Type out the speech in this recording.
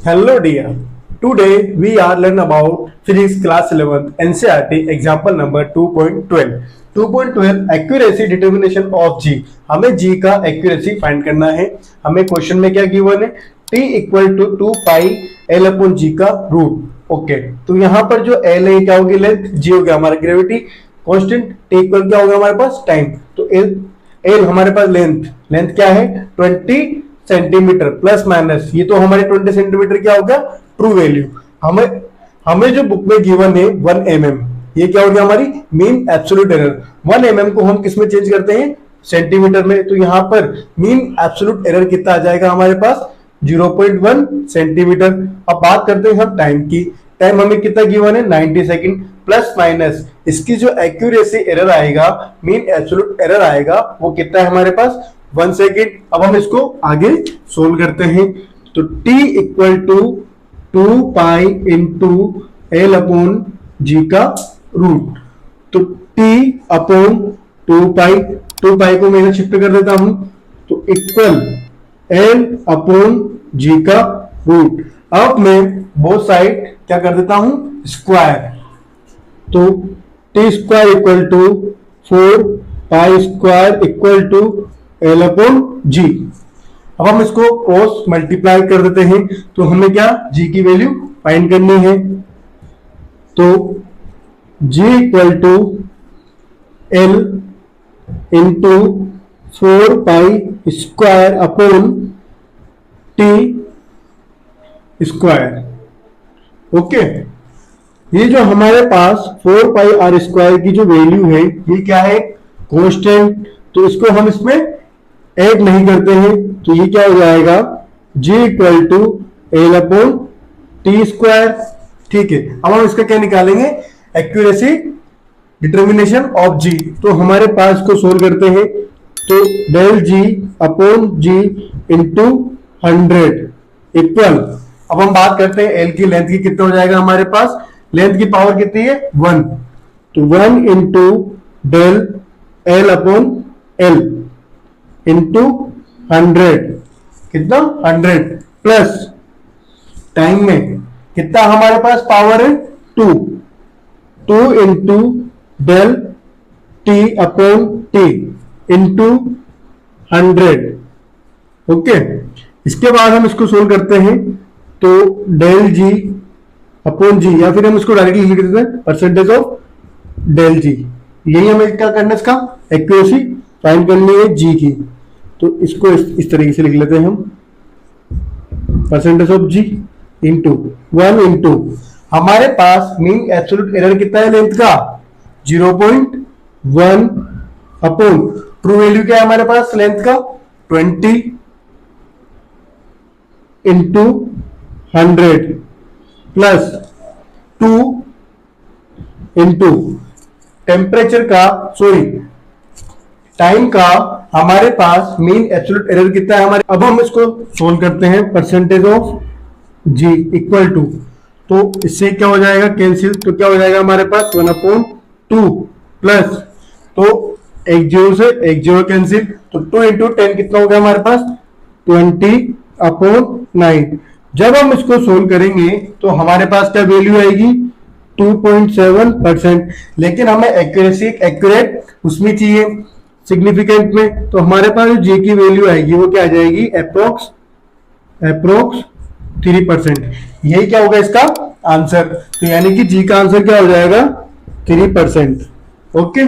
Hello dear. Today we are learn about physics class 11th NCERT example number 2.12. 2.12 accuracy determination of G. हमें G का accuracy find करना है. हमें question में क्या गिवन है? T equal to 2 pi L upon G का रूट. ओके, तो यहाँ पर जो L है क्या होगी? लेंथ. G हो गया हमारा ग्रेविटी कांस्टेंट. T इक्वल क्या होगा हमारे पास? टाइम. तो L हमारे पास लेंथ क्या है? 20 सेंटीमीटर प्लस माइनस. ये तो हमारे 20 सेंटीमीटर क्या होगा? True value. हमें जो बुक में गिवन है 1 mm. ये क्या हो गया हमारी मीन एब्सोल्यूट एरर. 1 mm को हम किस में चेंज करते हैं? सेंटीमीटर में. तो यहाँ पर मीन एब्सोल्यूट एरर कितना आ जाएगा हमारे पास? 0.1 सेंटीमीटर. अब बात करते हैं हम टाइम की. टाइम हमें कितना गिवन है? 90 सेकंड प्लस माइनस इसकी जो एक्यूरेसी एरर आएगा, मीन एब्सोल्यूट एरर आएगा, वो कितना है हमारे पास? 1 सेकेंड. अब हम इसको आगे सोल्व करते हैं. तो t equal to 2 pi into L upon G का रूट. तो t अपॉन 2 पाई को मैं शिफ्ट कर देता हूं. तो इक्वल एल अपॉन जी का रूट. अब मैं बोथ साइड क्या कर देता हूं? स्क्वायर. तो t square equal to 4 pi square equal to L upon G. अब हम इसको क्रॉस मल्टीप्लाई कर देते हैं. तो हमें क्या? जी की वैल्यू फाइंड करनी है. तो G equal to L into 4 pi square upon T square. Okay, ये जो हमारे पास 4 पाई आर स्क्वायर की जो वैल्यू है, ये क्या है? कांस्टेंट. तो इसको हम इसमें ऐड नहीं करते हैं. तो ये क्या हो जाएगा? g equal to L upon T square. ठीक है, अब हम इसका क्या निकालेंगे? Accuracy determination of g. तो हमारे पास को सोल्व करते हैं. तो del g upon g into 100 equal. अब हम बात करते हैं l की लेंथ की. कितना हो जाएगा हमारे पास? लेंथ की पावर कितनी है? 1. तो 1 into del L upon L into 100. कितना? 100 प्लस टाइम में कितना हमारे पास पावर है? 2 into del T upon T into 100. Okay, इसके बाद हम इसको सोल्व करते हैं. तो डेल जी अपॉन जी, या फिर हम इसको डायरेक्टली लिख देते हैं परसेंटेज ऑफ डेल जी. यही हमें क्या करना है? इसका एक्यूरेसी फाइंड करनी है जी की. तो इसको इस तरीके से लिख लेते हैं हम. Percentage of g into 1 into हमारे पास मीन एब्सोल्यूट एरर कितना है लेंथ का? 0.1 अपॉन ट्रू वैल्यू क्या है हमारे पास लेंथ का? 20 इंटू 100 प्लस 2 इंटू टेम्परेचर का, सॉरी टाइम का हमारे पास मीन एब्सोल्यूट एरर कितना है हमारे. अब हम इसको सोल्व करते हैं. Percentage of g equal to, तो इससे क्या हो जाएगा? कैंसिल. तो क्या हो जाएगा हमारे पास? 1/2 प्लस, तो एक जीरो से एक जीरो कैंसिल. तो 2 इंटू 10 कितना हो गया हमारे पास? 20/9. जब हम इसको सोल्व करेंगे तो हमारे पास क्या वैल्यू आएगी? 2.7%. लेकिन हमें एक्यूरेसी एक्यूरेट उसमें चाहिए, सिग्निफिकेंट में. तो हमारे पास जो जी की वैल्यू आएगी वो क्या आ जाएगी? अप्रोक्स 3%. यही क्या होगा इसका आंसर? तो यानी कि जी का आंसर क्या हो जाएगा? 3%. ओके.